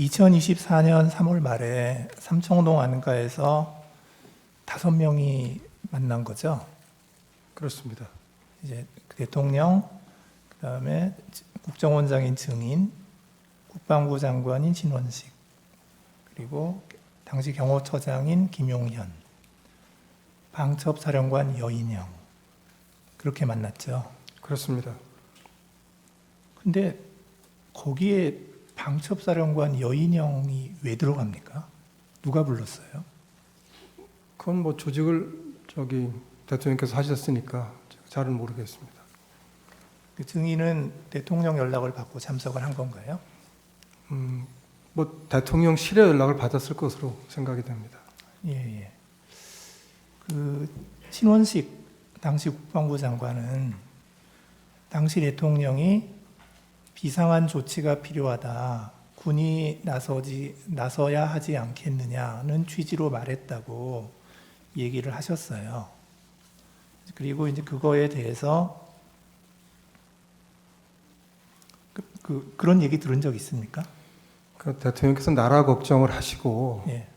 2024년 3월 말에 삼청동 안가에서 5명이 만난 거죠. 그렇습니다. 이제 대통령, 그다음에 국정원장인 증인, 국방부 장관인 신원식, 그리고 당시 경호처장인 김용현, 방첩사령관 여인영, 그렇게 만났죠. 그렇습니다. 근데 거기에 방첩사령관 여인영이 왜 들어갑니까? 누가 불렀어요? 그건 뭐 조직을 대통령께서 하셨으니까 제가 잘은 모르겠습니다. 그 증인은 대통령 연락을 받고 참석을 한 건가요? 뭐 대통령실에 연락을 받았을 것으로 생각이 됩니다. 예, 예. 그 신원식 당시 국방부 장관은 당시 대통령이 비상한 조치가 필요하다, 군이 나서야 하지 않겠느냐는 취지로 말했다고 얘기를 하셨어요. 그리고 이제 그거에 대해서 그런 얘기 들은 적 있습니까? 그 대통령께서 나라 걱정을 하시고 예.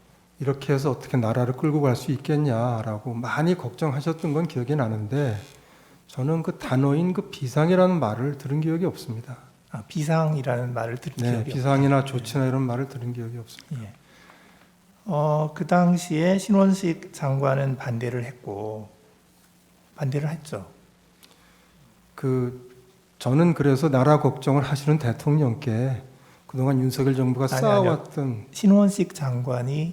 이렇게 해서 어떻게 나라를 끌고 갈 수 있겠냐라고 많이 걱정하셨던 건 기억이 나는데 저는 그 단어인 그 비상이라는 말을 들은 기억이 없습니다. 아, 비상이라는 말을 들은 네, 기억이 비상이나 없다. 조치나 이런 말을 들은 기억이 없습니다. 예. 그 당시에 신원식 장관은 반대를 했죠. 저는 그래서 나라 걱정을 하시는 대통령께 그동안 윤석열 정부가 쌓아왔던 신원식 장관이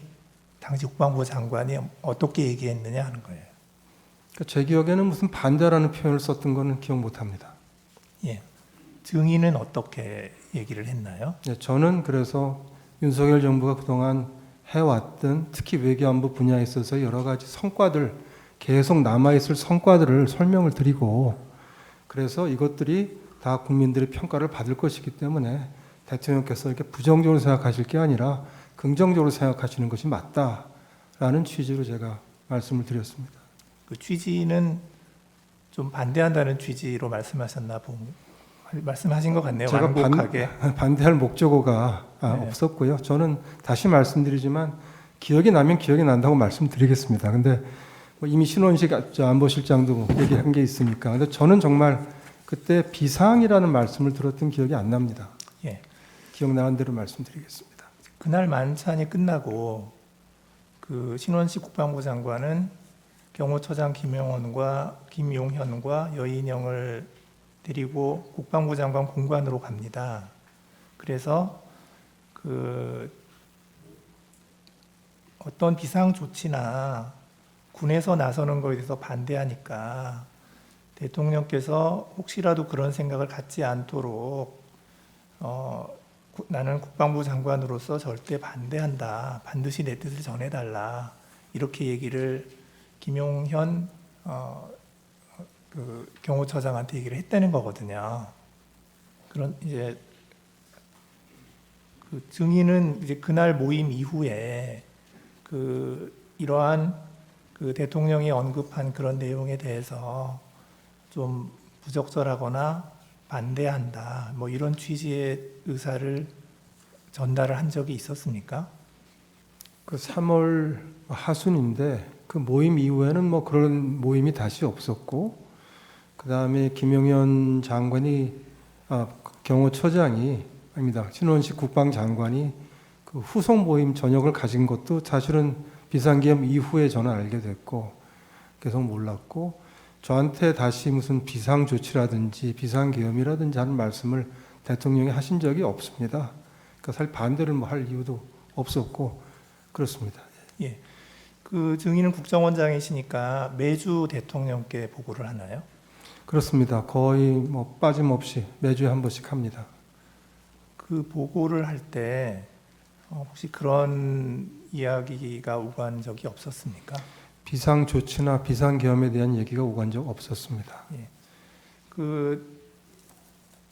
당시 국방부 장관이 어떻게 얘기했느냐 하는 거예요. 제 기억에는 무슨 반대라는 표현을 썼던 거는 기억 못합니다. 예. 증인은 어떻게 얘기를 했나요? 네, 저는 그래서 윤석열 정부가 그동안 해왔던 특히 외교안보 분야에 있어서 여러 가지 성과들, 계속 남아있을 성과들을 설명을 드리고 그래서 이것들이 다 국민들의 평가를 받을 것이기 때문에 대통령께서 이렇게 부정적으로 생각하실 게 아니라 긍정적으로 생각하시는 것이 맞다라는 취지로 제가 말씀을 드렸습니다. 그 취지는 좀 반대한다는 취지로 말씀하신 것 같네요. 제가 완곡하게. 반대할 목적어가 네. 없었고요. 저는 다시 말씀드리지만 기억이 나면 기억이 난다고 말씀드리겠습니다. 근데 뭐 이미 신원식 안보실장도 얘기한 게 있으니까. 근데 저는 정말 그때 비상이라는 말씀을 들었던 기억이 안 납니다. 예. 기억나는 대로 말씀드리겠습니다. 그날 만찬이 끝나고 그 신원식 국방부 장관은 경호처장 김용현과 여인영을 데리고 국방부 장관 공관으로 갑니다. 그래서 어떤 비상 조치나 군에서 나서는 것에 대해서 반대하니까 대통령께서 혹시라도 그런 생각을 갖지 않도록 나는 국방부 장관으로서 절대 반대한다. 반드시 내 뜻을 전해달라. 이렇게 얘기를 김용현 경호처장한테 얘기를 했다는 거거든요. 그런 이제 그 증인은 이제 그날 모임 이후에 이러한 대통령이 언급한 그런 내용에 대해서 좀 부적절하거나 반대한다. 뭐 이런 취지의 의사를 전달을 한 적이 있었습니까? 그 3월 하순인데 그 모임 이후에는 뭐 그런 모임이 다시 없었고 그 다음에 김용현 경호처장이 아닙니다. 신원식 국방장관이 그 후속 모임 저녁을 가진 것도 사실은 비상계엄 이후에 저는 알게 됐고 계속 몰랐고 저한테 다시 무슨 비상조치라든지 비상계엄이라든지 하는 말씀을 대통령이 하신 적이 없습니다. 그러니까 사실 반대를 뭐 할 이유도 없었고 그렇습니다. 예. 그 증인은 국정원장이시니까 매주 대통령께 보고를 하나요? 그렇습니다. 거의 뭐 빠짐없이 매주에 한 번씩 합니다. 그 보고를 할 때 혹시 그런 이야기가 오간 적이 없었습니까? 비상조치나 비상계엄에 대한 얘기가 오간 적 없었습니다. 예. 그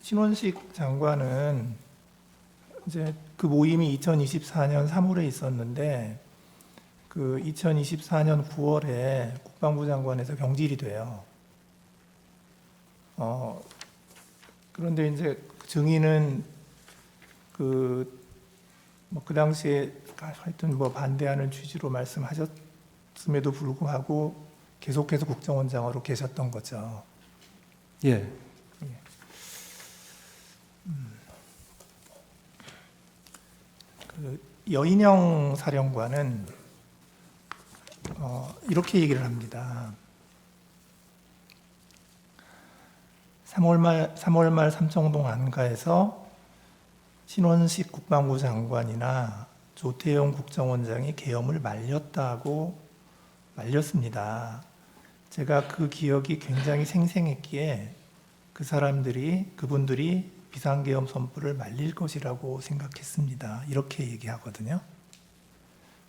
신원식 장관은 이제 그 모임이 2024년 3월에 있었는데 그 2024년 9월에 국방부 장관에서 경질이 돼요. 그런데 이제 증인은 그 뭐 그 당시에 하여튼 뭐 반대하는 취지로 말씀하셨음에도 불구하고 계속해서 국정원장으로 계셨던 거죠. 예. 그 여인영 사령관은 이렇게 얘기를 합니다. 3월 말 삼청동 안가에서 신원식 국방부 장관이나 조태용 국정원장이 계엄을 말렸습니다. 제가 그 기억이 굉장히 생생했기에 그분들이 비상계엄 선포를 말릴 것이라고 생각했습니다. 이렇게 얘기하거든요.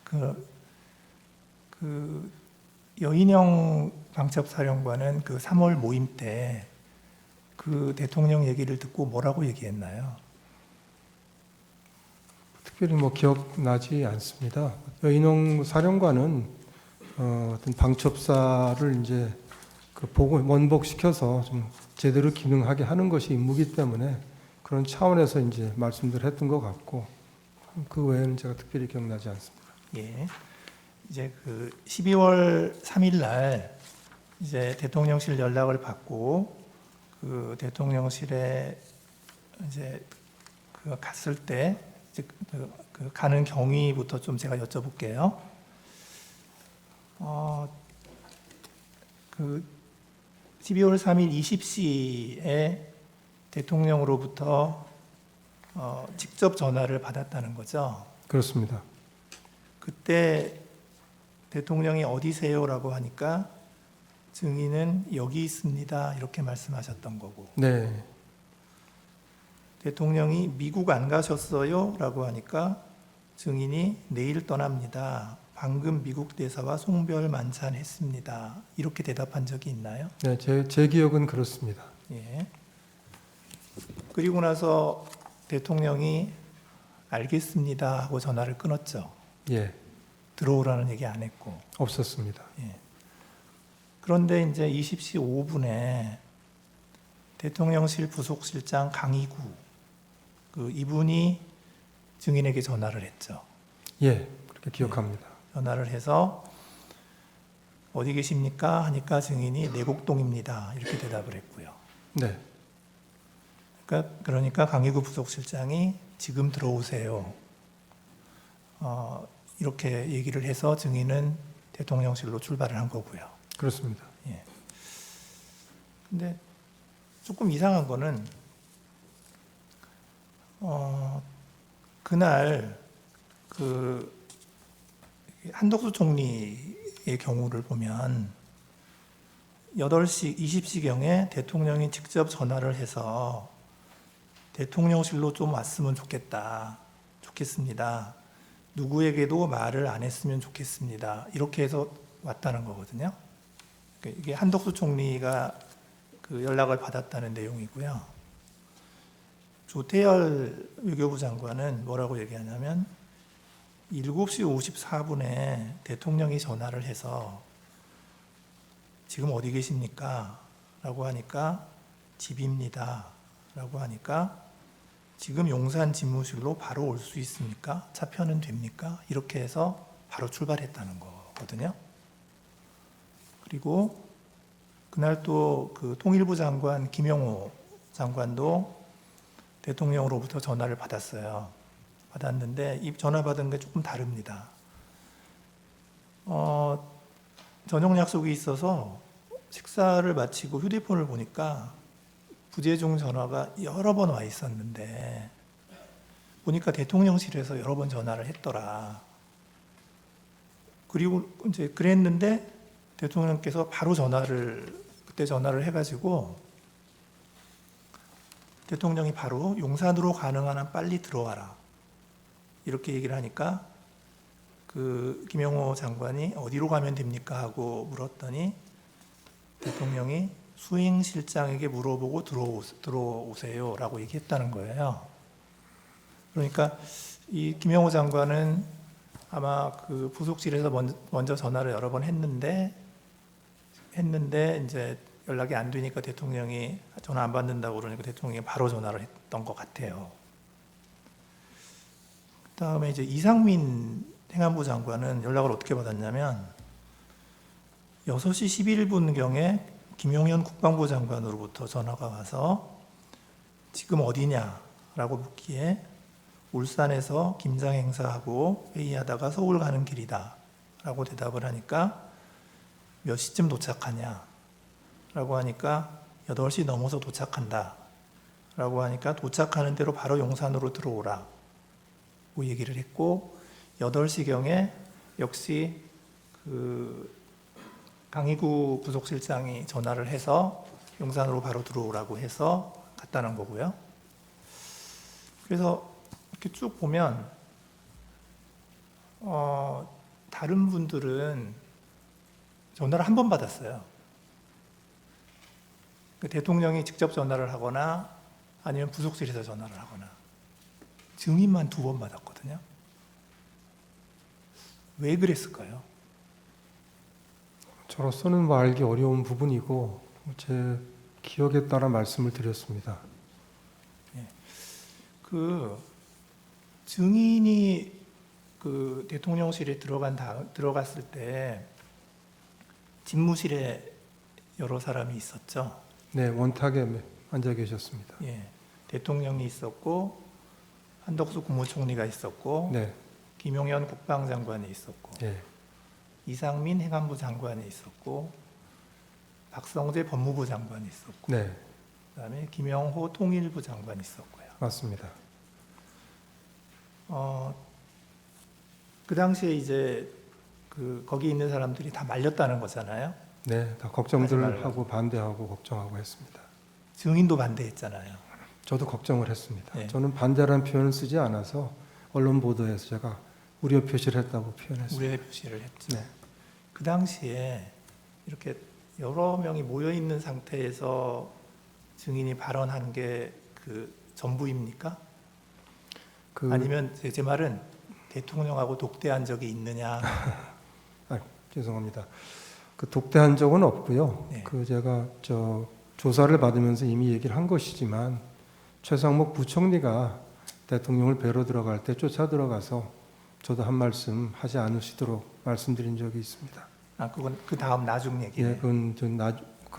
그 여인영 방첩사령관은 그 3월 모임 때 그 대통령 얘기를 듣고 뭐라고 얘기했나요? 특별히 뭐 기억나지 않습니다. 여인홍 사령관은 어떤 방첩사를 이제 원복시켜서 좀 제대로 기능하게 하는 것이 임무이기 때문에 그런 차원에서 이제 말씀들 했던 것 같고 그 외에는 제가 특별히 기억나지 않습니다. 예. 이제 그 12월 3일 날 이제 대통령실 연락을 받고 그 대통령실에 이제 그 갔을 때 이제 그 가는 경위부터 좀 제가 여쭤볼게요. 그 12월 3일 20시에 대통령으로부터 직접 전화를 받았다는 거죠. 그렇습니다. 그때 대통령이 어디세요라고 하니까 증인은 여기 있습니다 이렇게 말씀하셨던 거고, 네. 대통령이 미국 안 가셨어요? 라고 하니까 증인이 내일 떠납니다. 방금 미국 대사와 송별 만찬했습니다. 이렇게 대답한 적이 있나요? 네, 제 기억은 그렇습니다. 예. 그리고 나서 대통령이 알겠습니다 하고 전화를 끊었죠. 예. 들어오라는 얘기 안 했고. 없었습니다. 예. 그런데 이제 20시 5분에 대통령실 부속실장 강희구 이분이 증인에게 전화를 했죠. 예, 그렇게 기억합니다. 전화를 해서 어디 계십니까? 하니까 증인이 내곡동입니다. 이렇게 대답을 했고요. 네. 그러니까 강희구 부속실장이 지금 들어오세요. 이렇게 얘기를 해서 증인은 대통령실로 출발을 한 거고요. 그렇습니다. 예. 근데 조금 이상한 거는 그날 그 한덕수 총리의 경우를 보면 8시 20시경에 대통령이 직접 전화를 해서 대통령실로 좀 왔으면 좋겠습니다. 누구에게도 말을 안 했으면 좋겠습니다. 이렇게 해서 왔다는 거거든요. 이게 한덕수 총리가 그 연락을 받았다는 내용이고요. 조태열 외교부 장관은 뭐라고 얘기하냐면 7시 54분에 대통령이 전화를 해서 지금 어디 계십니까? 라고 하니까 집입니다. 라고 하니까 지금 용산 집무실로 바로 올 수 있습니까? 차표는 됩니까? 이렇게 해서 바로 출발했다는 거거든요. 그리고 그날 또 그 통일부 장관 김영호 장관도 대통령으로부터 전화를 받았어요. 받았는데 이 전화 받은 게 조금 다릅니다. 저녁 약속이 있어서 식사를 마치고 휴대폰을 보니까 부재중 전화가 여러 번 와 있었는데 보니까 대통령실에서 여러 번 전화를 했더라. 그리고 이제 그랬는데 대통령께서 바로 그때 전화를 해가지고 대통령이 바로 용산으로 가능한 한 빨리 들어와라. 이렇게 얘기를 하니까 그 김영호 장관이 어디로 가면 됩니까? 하고 물었더니 대통령이 수행실장에게 물어보고 들어오세요. 라고 얘기했다는 거예요. 그러니까 이 김영호 장관은 아마 그 부속실에서 먼저 전화를 여러 번 했는데 이제 연락이 안 되니까 대통령이 전화 안 받는다고 그러니까 대통령이 바로 전화를 했던 것 같아요. 그다음에 이제 이상민 행안부 장관은 연락을 어떻게 받았냐면 6시 11분경에 김용현 국방부 장관으로부터 전화가 와서 지금 어디냐라고 묻기에 울산에서 김장 행사하고 회의하다가 서울 가는 길이다 라고 대답을 하니까 몇 시쯤 도착하냐 라고 하니까 8시 넘어서 도착한다 라고 하니까 도착하는 대로 바로 용산으로 들어오라 고 얘기를 했고 8시경에 역시 그 강희구 부속실장이 전화를 해서 용산으로 바로 들어오라고 해서 갔다는 거고요. 그래서 이렇게 쭉 보면 다른 분들은 전화를 한 번 받았어요. 그 대통령이 직접 전화를 하거나 아니면 부속실에서 전화를 하거나 증인만 2번 받았거든요. 왜 그랬을까요? 저로서는 뭐 알기 어려운 부분이고 제 기억에 따라 말씀을 드렸습니다. 그 증인이 그 대통령실에 들어갔을 때 집무실에 여러 사람이 있었죠. 네, 원탁에 앉아 계셨습니다. 예, 대통령이 있었고 한덕수 국무총리가 있었고 네, 김용현 국방장관이 있었고 예, 이상민 행안부 장관이 있었고 박성재 법무부 장관이 있었고 네, 그다음에 김영호 통일부 장관이 있었고요. 맞습니다. 그 당시에 이제 거기 있는 사람들이 다 말렸다는 거잖아요. 네, 다 하지 걱정들 말라고. 하고 반대하고 걱정하고 했습니다. 증인도 반대했잖아요. 저도 걱정을 했습니다. 네. 저는 반대라는 표현을 쓰지 않아서 언론 보도에서 제가 우려 표시를 했다고 표현했습니다. 우려의 표시를 했죠. 네. 그 당시에 이렇게 여러 명이 모여 있는 상태에서 증인이 발언한 게 그 전부입니까? 아니면 제 말은 대통령하고 독대한 적이 있느냐? 죄송합니다. 그 독대한 적은 없고요. 네. 그 제가 조사를 받으면서 이미 얘기를 한 것이지만 최상목 부총리가 대통령을 뵈러 들어갈 때 쫓아 들어가서 저도 한 말씀 하지 않으시도록 말씀드린 적이 있습니다. 그건 그 다음 나중 얘기예요. 예, 그건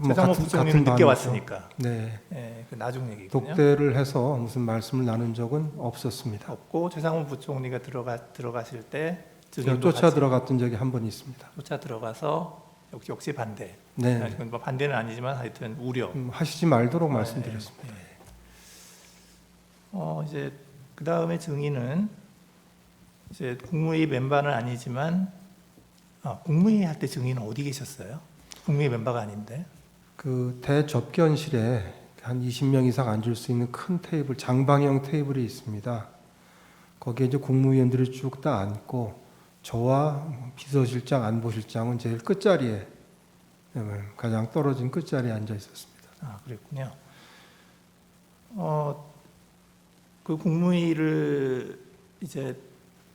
최상목 부총리는 늦게 반이죠. 왔으니까. 네. 네, 그 나중 얘기거든요. 독대를 해서 무슨 말씀을 나눈 적은 없었습니다. 없고 최상목 부총리가 들어가실 때 제가 증인도 쫓아 같이 들어갔던 적이 한 번 있습니다. 쫓아 들어가서 역시 반대. 네. 그건 뭐 반대는 아니지만 하여튼 우려. 하시지 말도록 말씀드렸습니다. 이제 그 다음에 증인은 이제 국무회의 멤버는 아니지만 국무회의 할 때 증인은 어디 계셨어요? 국무회의 멤버가 아닌데. 그 대접견실에 한 20명 이상 앉을 수 있는 큰 테이블, 장방형 테이블이 있습니다. 거기에 이제 국무위원들이 쭉 다 앉고 저와 비서실장, 안보실장은 제일 끝자리에 가장 떨어진 끝자리에 앉아 있었습니다. 그랬군요. 그 국무회의를 이제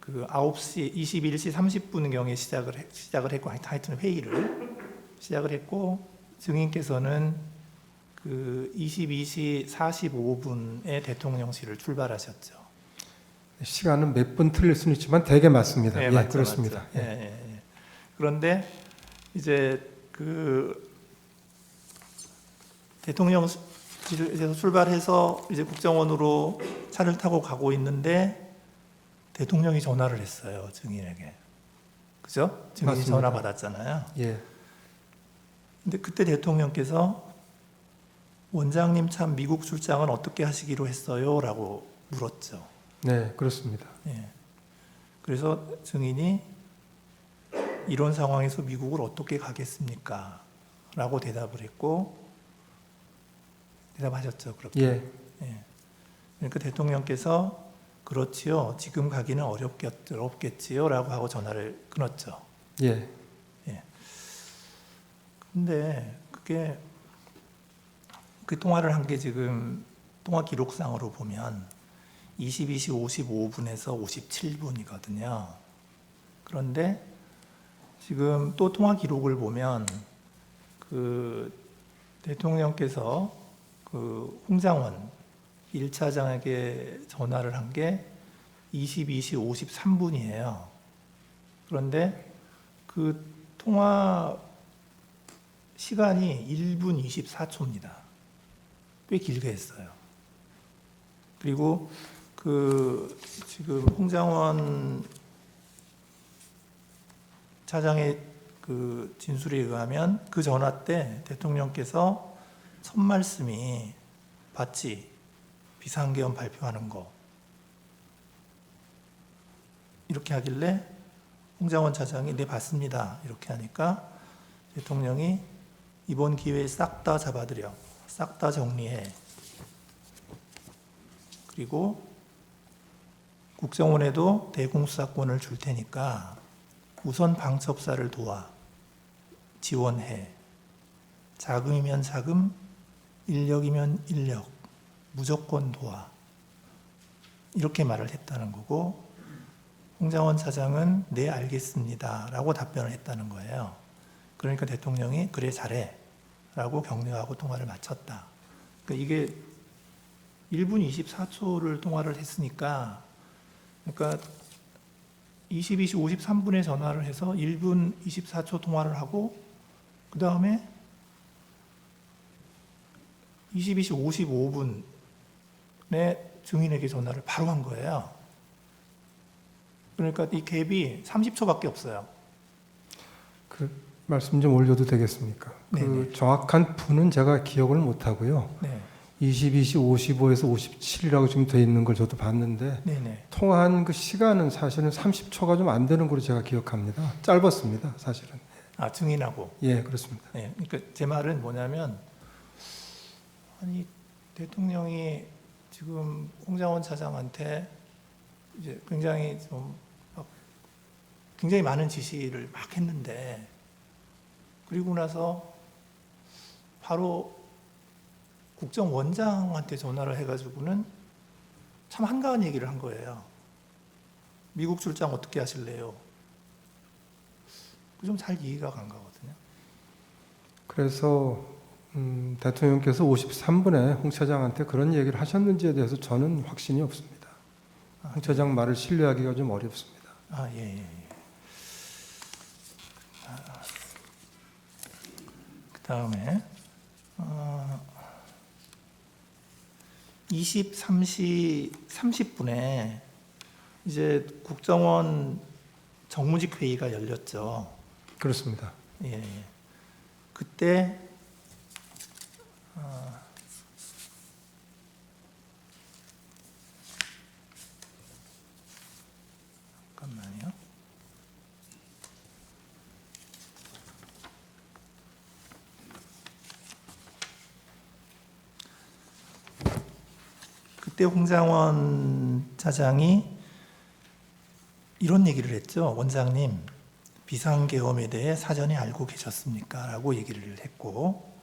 그 9시 21시 30분경에 시작을 했고 하여튼 회의를 시작을 했고 증인께서는 그 22시 45분에 대통령실을 출발하셨죠. 시간은 몇 분 틀릴 수는 있지만 대개 맞습니다. 네, 예, 맞죠, 그렇습니다. 맞죠. 그런데 이제 그 대통령실에서 출발해서 이제 국정원으로 차를 타고 가고 있는데 대통령이 전화를 했어요, 증인에게. 그죠? 증인이 맞습니다. 전화 받았잖아요. 예, 근데 그때 대통령께서 원장님 참 미국 출장은 어떻게 하시기로 했어요? 라고 물었죠. 네, 그렇습니다. 예. 그래서 증인이 이런 상황에서 미국을 어떻게 가겠습니까? 라고 대답을 했고 대답하셨죠. 그렇게. 예, 그러니까 대통령께서 그렇지요. 지금 가기는 어렵겠지요. 라고 하고 전화를 끊었죠. 예, 근데 그 통화를 한 게 지금 통화 기록상으로 보면 22시 55분에서 57분이거든요. 그런데 지금 또 통화 기록을 보면 그 대통령께서 그 홍장원 1차장에게 전화를 한 게 22시 53분이에요. 그런데 그 통화 시간이 1분 24초입니다. 꽤 길게 했어요. 그리고 그 지금 홍장원 차장의 그 진술에 의하면 그 전화 때 대통령께서 첫 말씀이 봤지? 비상계엄 발표하는 거. 이렇게 하길래 홍장원 차장이 네 봤습니다. 이렇게 하니까 대통령이 이번 기회에 싹 다 잡아들여. 싹 다 정리해. 그리고 국정원에도 대공수사권을 줄 테니까 우선 방첩사를 도와. 지원해. 자금이면 자금, 인력이면 인력, 무조건 도와. 이렇게 말을 했다는 거고 홍장원 차장은 네 알겠습니다 라고 답변을 했다는 거예요. 그러니까 대통령이 그래 잘해 라고 격려하고 통화를 마쳤다. 그러니까 이게 1분 24초를 통화를 했으니까 그러니까 22시 53분에 전화를 해서 1분 24초 통화를 하고 그 다음에 22시 55분에 증인에게 전화를 바로 한 거예요. 그러니까 이 갭이 30초밖에 없어요. 그 말씀 좀 올려도 되겠습니까? 그 네네. 정확한 분은 제가 기억을 못 하고요. 네, 22시 55에서 57이라고 지금 돼 있는 걸 저도 봤는데 네네. 통화한 그 시간은 사실은 30초가 좀 안 되는 걸로 제가 기억합니다. 짧았습니다, 사실은. 아, 증인하고. 예, 그렇습니다. 네, 그러니까 제 말은 뭐냐면 아니 대통령이 지금 홍장원 차장한테 이제 굉장히 굉장히 많은 지시를 막 했는데 그리고 나서 바로 국정원장한테 전화를 해가지고는 참 한가한 얘기를 한 거예요. 미국 출장 어떻게 하실래요? 좀 잘 이해가 간 거거든요. 그래서 대통령께서 53분에 홍 차장한테 그런 얘기를 하셨는지에 대해서 저는 확신이 없습니다. 홍 차장 말을 신뢰하기가 좀 어렵습니다. 아, 예, 예, 예. 그 다음에 23시 30분에 이제 국정원 정무직 회의가 열렸죠. 그렇습니다. 예, 예. 그때 잠깐만요. 그때 홍장원 차장이 이런 얘기를 했죠. 원장님, 비상계엄에 대해 사전에 알고 계셨습니까? 라고 얘기를 했고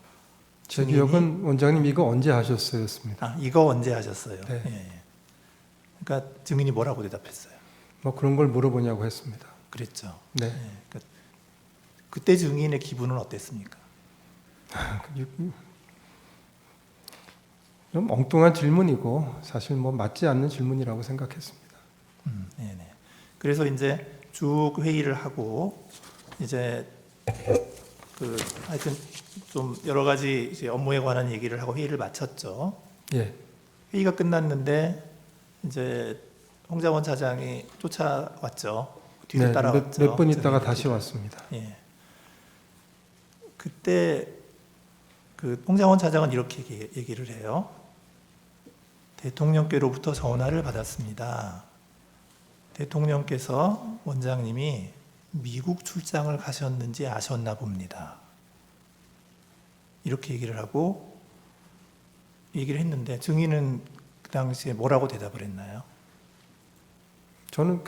제 증인이- 기억은 원장님 이거 언제 하셨어였습니다. 아, 이거 언제 하셨어요? 네. 예, 예. 그러니까 증인이 뭐라고 대답했어요? 뭐 그런 걸 물어보냐고 했습니다. 그랬죠. 네. 예, 그러니까 그때 증인의 기분은 어땠습니까? 좀 엉뚱한 질문이고 사실 뭐 맞지 않는 질문이라고 생각했습니다. 네네. 그래서 이제 쭉 회의를 하고 이제 그 하여튼 좀 여러 가지 이제 업무에 관한 얘기를 하고 회의를 마쳤죠. 예, 회의가 끝났는데 이제 홍장원 차장이 쫓아왔죠. 뒤를 네, 따라왔죠. 몇 분 있다가 저희 다시 뒤를. 왔습니다. 예. 그때 그 홍장원 차장은 이렇게 얘기를 해요. 대통령께로부터 전화를 받았습니다. 대통령께서 원장님이 미국 출장을 가셨는지 아셨나 봅니다. 이렇게 얘기를 하고 얘기를 했는데 증인은 그 당시에 뭐라고 대답을 했나요? 저는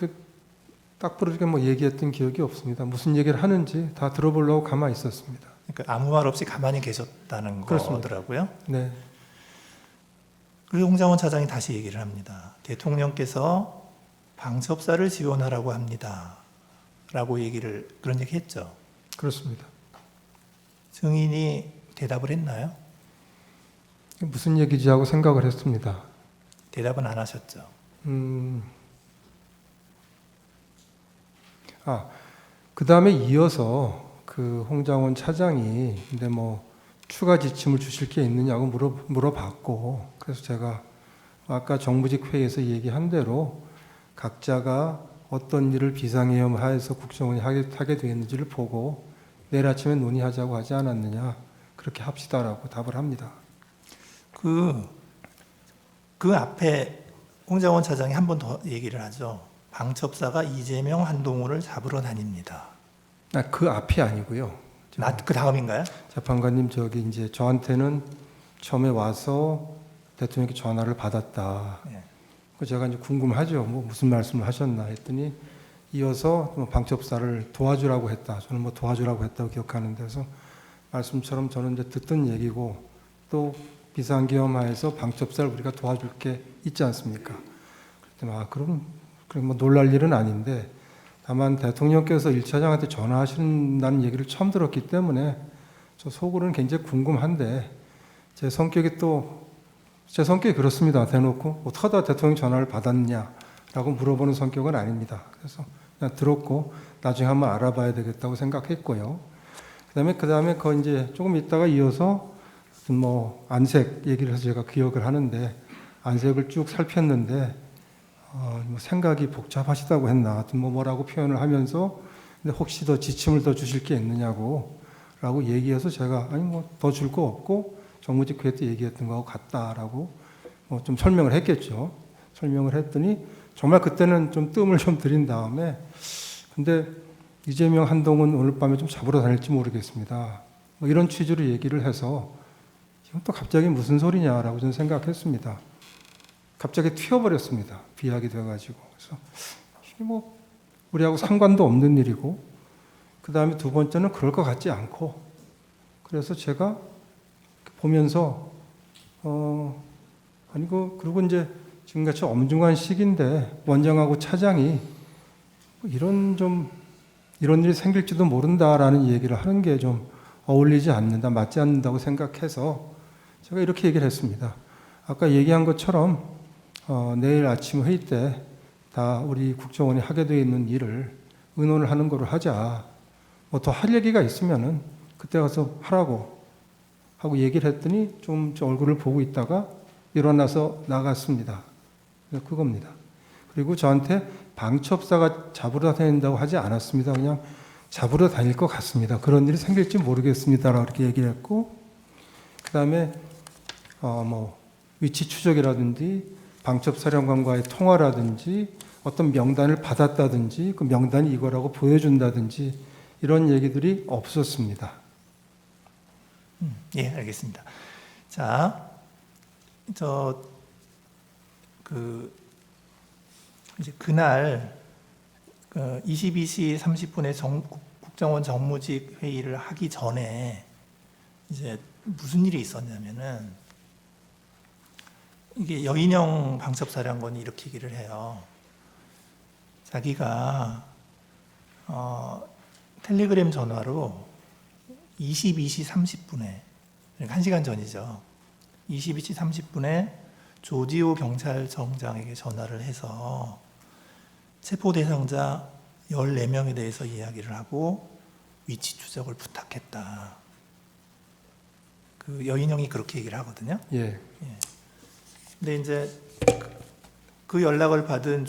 딱 부러지게 뭐 얘기했던 기억이 없습니다. 무슨 얘기를 하는지 다 들어보려고 가만히 있었습니다. 그러니까 아무 말 없이 가만히 계셨다는 그렇습니다. 거더라고요. 네, 그리고 홍장원 차장이 다시 얘기를 합니다. 대통령께서 방첩사를 지원하라고 합니다. 라고 그런 얘기 했죠. 그렇습니다. 증인이 대답을 했나요? 무슨 얘기지 하고 생각을 했습니다. 대답은 안 하셨죠. 그 다음에 이어서 그 홍장원 차장이 근데 뭐 추가 지침을 주실 게 있느냐고 물어봤고, 그래서 제가 아까 정무직 회의에서 얘기한 대로 각자가 어떤 일을 비상계엄하에서 국정원이 하게 되었는지를 보고 내일 아침에 논의하자고 하지 않았느냐, 그렇게 합시다라고 답을 합니다. 그 앞에 홍장원 차장이 한 번 더 얘기를 하죠. 방첩사가 이재명, 한동훈을 잡으러 다닙니다. 그 앞이 아니고요. 그 다음인가요? 재판관님, 저기 이제 저한테는 처음에 와서 대통령께 전화를 받았다. 네. 제가 이제 궁금하죠. 뭐 무슨 말씀을 하셨나 했더니 이어서 뭐 방첩사를 도와주라고 했다. 저는 뭐 도와주라고 했다고 기억하는데, 그래서 말씀처럼 저는 이제 듣던 얘기고, 또 비상계엄하에서 방첩사를 우리가 도와줄 게 있지 않습니까? 그랬더니 그럼 뭐 놀랄 일은 아닌데, 다만 대통령께서 1차장한테 전화하신다는 얘기를 처음 들었기 때문에 저 속으로는 굉장히 궁금한데, 제 성격이 그렇습니다. 대놓고 어떻게 하다 대통령 전화를 받았냐라고 물어보는 성격은 아닙니다. 그래서 그냥 들었고 나중에 한번 알아봐야 되겠다고 생각했고요. 그다음에 그 이제 조금 있다가 이어서 뭐 안색 얘기를 해서 제가 기억을 하는데, 안색을 쭉 살폈는데 뭐 생각이 복잡하시다고 했나, 하여튼 뭐라고 표현을 하면서 근데 혹시 더 지침을 더 주실 게 있느냐고 라고 얘기해서 제가 아니 뭐 더 줄 거 없고 정무직 회의 때 얘기했던 거하고 같다라고 뭐 좀 설명을 했겠죠. 설명을 했더니 정말 그때는 좀 뜸을 좀 들인 다음에, 근데 이재명, 한동훈 오늘 밤에 좀 잡으러 다닐지 모르겠습니다, 뭐 이런 취지로 얘기를 해서 지금 또 갑자기 무슨 소리냐라고 저는 생각했습니다. 갑자기 튀어버렸습니다. 비약이 돼가지고. 그래서 이게 뭐 우리하고 상관도 없는 일이고, 그 다음에 두 번째는 그럴 것 같지 않고, 그래서 제가 보면서 그리고 이제 지금같이 엄중한 시기인데 원장하고 차장이 이런 일이 생길지도 모른다라는 얘기를 하는 게 좀 어울리지 않는다, 맞지 않는다고 생각해서 제가 이렇게 얘기를 했습니다. 아까 얘기한 것처럼 내일 아침 회의 때 다 우리 국정원이 하게 되어 있는 일을 의논을 하는 거로 하자. 뭐 더 할 얘기가 있으면은 그때 가서 하라고 하고 얘기를 했더니 좀 얼굴을 보고 있다가 일어나서 나갔습니다. 그겁니다. 그리고 저한테 방첩사가 잡으러 다닌다고 하지 않았습니다. 그냥 잡으러 다닐 것 같습니다. 그런 일이 생길지 모르겠습니다라고 이렇게 얘기를 했고, 그 다음에 뭐 위치 추적이라든지 방첩사령관과의 통화라든지 어떤 명단을 받았다든지 그 명단이 이거라고 보여준다든지 이런 얘기들이 없었습니다. 예, 알겠습니다. 자, 이제 그날 22시 30분에 국정원 정무직 회의를 하기 전에 이제 무슨 일이 있었냐면은, 이게 여인영 방첩사령관이 이렇게 얘기를 해요. 자기가 텔레그램 전화로 22시 30분에, 그러니까 1시간 전이죠. 22시 30분에 조지호 경찰청장에게 전화를 해서 체포 대상자 14명에 대해서 이야기를 하고 위치 추적을 부탁했다. 그 여인영이 그렇게 얘기를 하거든요. 예. 근데 이제 그 연락을 받은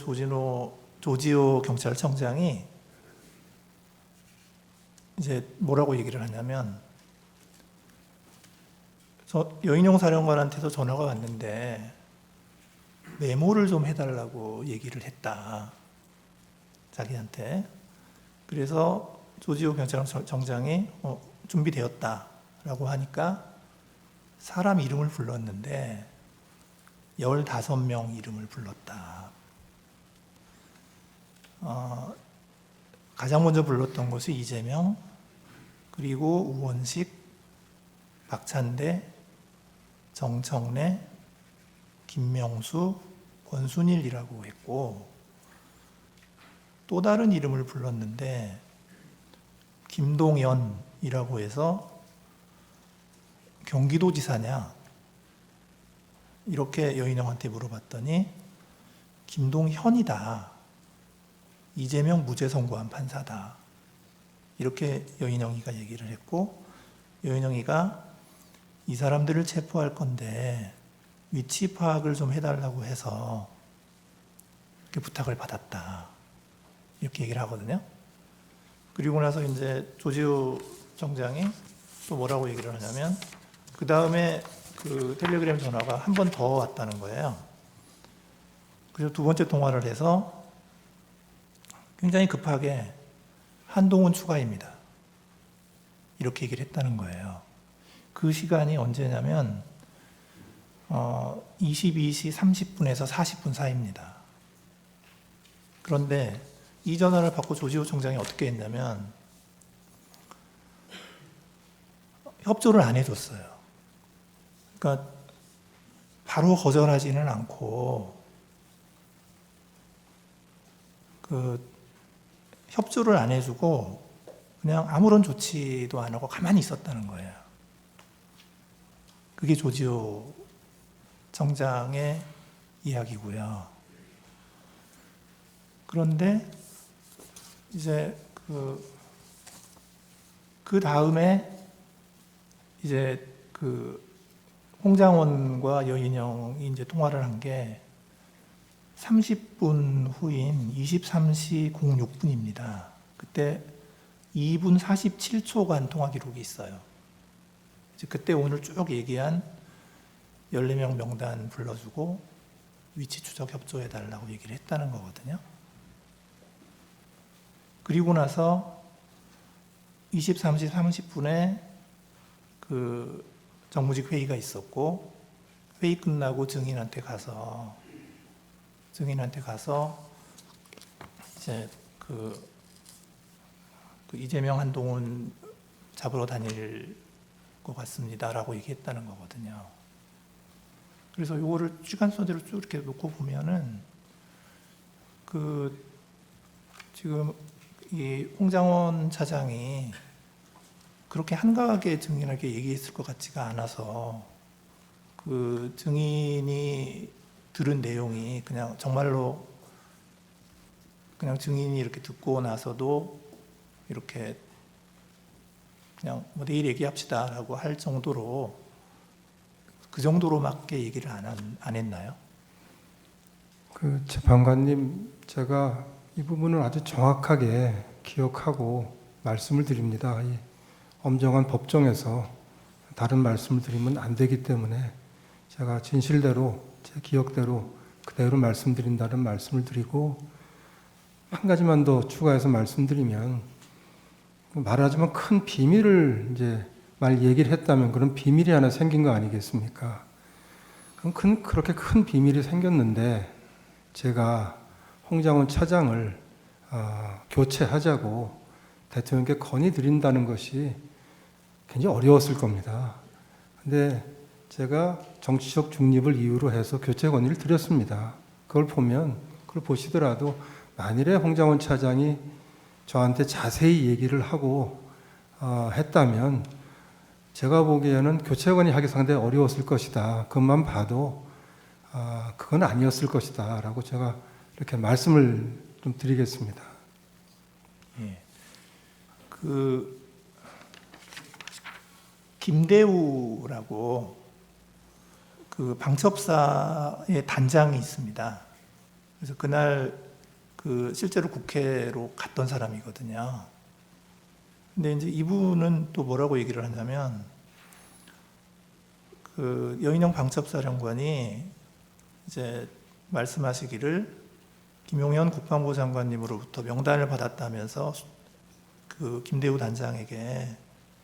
조지호 경찰청장이 이제 뭐라고 얘기를 하냐면, 여인용 사령관한테서 전화가 왔는데 메모를 좀 해달라고 얘기를 했다, 자기한테. 그래서 조지호 경찰청장이 준비되었다라고 하니까 사람 이름을 불렀는데 15명 이름을 불렀다. 가장 먼저 불렀던 것이 이재명, 그리고 우원식, 박찬대, 정청래, 김명수, 권순일이라고 했고, 또 다른 이름을 불렀는데 김동연이라고 해서 경기도지사냐 이렇게 여인영한테 물어봤더니 김동현이다 이재명 무죄 선고한 판사다. 이렇게 여인영이가 얘기를 했고, 여인영이가 이 사람들을 체포할 건데 위치 파악을 좀 해달라고 해서 이렇게 부탁을 받았다. 이렇게 얘기를 하거든요. 그리고 나서 이제 조지우 정장이 또 뭐라고 얘기를 하냐면, 그 다음에 그 텔레그램 전화가 한 번 더 왔다는 거예요. 그래서 두 번째 통화를 해서 굉장히 급하게 한동훈 추가입니다. 이렇게 얘기를 했다는 거예요. 그 시간이 언제냐면 22시 30분에서 40분 사이입니다. 그런데 이 전화를 받고 조지호 총장이 어떻게 했냐면 협조를 안 해줬어요. 그러니까 바로 거절하지는 않고 협조를 안 해주고 그냥 아무런 조치도 안 하고 가만히 있었다는 거예요. 그게 조지호 청장의 이야기고요. 그런데 이제 그 다음에 이제 홍장원과 여인영이 이제 통화를 한 게 30분 후인 23시 06분입니다. 그때 2분 47초간 통화 기록이 있어요. 이제 그때 오늘 쭉 얘기한 14명 명단 불러주고 위치 추적 협조해달라고 얘기를 했다는 거거든요. 그리고 나서 23시 30분에 그 정무직 회의가 있었고, 회의 끝나고 증인한테 가서 이제 그 이재명 한동훈 잡으러 다닐 것 같습니다라고 얘기했다는 거거든요. 그래서 이거를 시간선대로 쭉 이렇게 놓고 보면은 지금 이 홍장원 차장이 그렇게 한가하게 증인에게 얘기했을 것 같지가 않아서 그 증인이 들은 내용이 그냥 정말로 그냥 증인이 이렇게 듣고 나서도 이렇게 그냥 뭐 내일 얘기합시다라고 할 정도로 그 정도로밖에 얘기를 안 했나요? 그 재판관님, 제가 이 부분을 아주 정확하게 기억하고 말씀을 드립니다. 이 엄정한 법정에서 다른 말씀을 드리면 안 되기 때문에 제가 진실대로 제 기억대로 그대로 말씀드린다는 말씀을 드리고, 한 가지만 더 추가해서 말씀드리면, 말하자면 큰 비밀을 이제 얘기를 했다면 그런 비밀이 하나 생긴 거 아니겠습니까? 그럼 그렇게 큰 비밀이 생겼는데 제가 홍장원 차장을 교체하자고 대통령께 건의드린다는 것이 굉장히 어려웠을 겁니다. 근데 제가 정치적 중립을 이유로 해서 교체 건의를 드렸습니다. 그걸 보시더라도 만일에 홍장원 차장이 저한테 자세히 얘기를 하고 했다면 제가 보기에는 교체 건의하기 상당히 어려웠을 것이다. 그것만 봐도 그건 아니었을 것이다 라고 제가 이렇게 말씀을 좀 드리겠습니다. 예. 김대우라고 방첩사의 단장이 있습니다. 그래서 그날 실제로 국회로 갔던 사람이거든요. 근데 이제 이분은 또 뭐라고 얘기를 하냐면, 여인영 방첩사령관이 이제 말씀하시기를 김용현 국방부 장관님으로부터 명단을 받았다면서 김대우 단장에게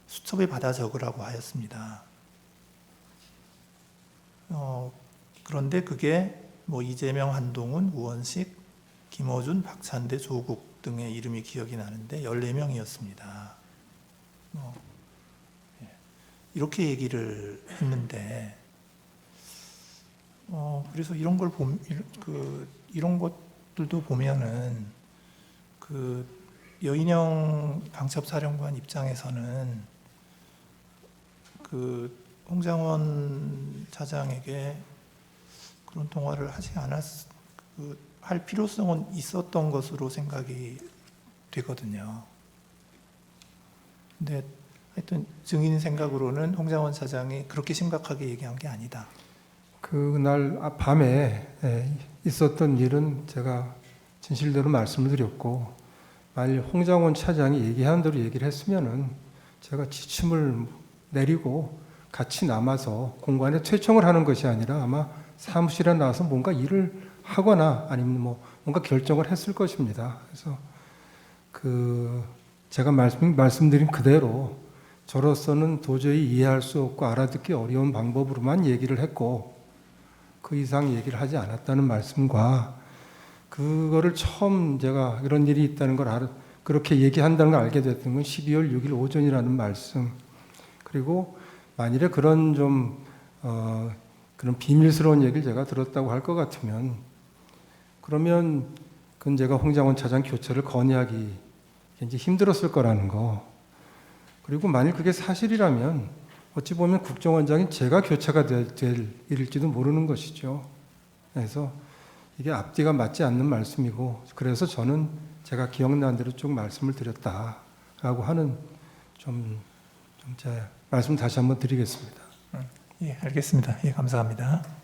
수첩에 받아 적으라고 하였습니다. 그런데 그게 뭐 이재명, 한동훈, 우원식, 김어준, 박찬대, 조국 등의 이름이 기억이 나는데 14명이었습니다. 이렇게 얘기를 했는데, 그래서 이런 것들도 보면은 여인영 방첩사령관 입장에서는 홍장원 차장에게 그런 통화를 하지 할 필요성은 있었던 것으로 생각이 되거든요. 근데 하여튼 증인 생각으로는 홍장원 차장이 그렇게 심각하게 얘기한 게 아니다. 그날 밤에 있었던 일은 제가 진실대로 말씀을 드렸고, 만일 홍장원 차장이 얘기한 대로 얘기를 했으면은 제가 지침을 내리고 같이 남아서 공간에 퇴청을 하는 것이 아니라 아마 사무실에 나와서 뭔가 일을 하거나 아니면 뭐 뭔가 결정을 했을 것입니다. 그래서 제가 말씀드린 그대로 저로서는 도저히 이해할 수 없고 알아듣기 어려운 방법으로만 얘기를 했고, 그 이상 얘기를 하지 않았다는 말씀과, 그거를 처음 제가 이런 일이 있다는 걸 그렇게 얘기한다는 걸 알게 됐던 건 12월 6일 오전이라는 말씀, 그리고 만일에 그런 그런 비밀스러운 얘기를 제가 들었다고 할 것 같으면, 그러면 그건 제가 홍장원 차장 교체를 건의하기 굉장히 힘들었을 거라는 거. 그리고 만일 그게 사실이라면 어찌 보면 국정원장인 제가 교체가 될 일일지도 모르는 것이죠. 그래서 이게 앞뒤가 맞지 않는 말씀이고, 그래서 저는 제가 기억나는 대로 쭉 말씀을 드렸다라고 하는 제 말씀 다시 한번 드리겠습니다. 예, 알겠습니다. 예, 감사합니다.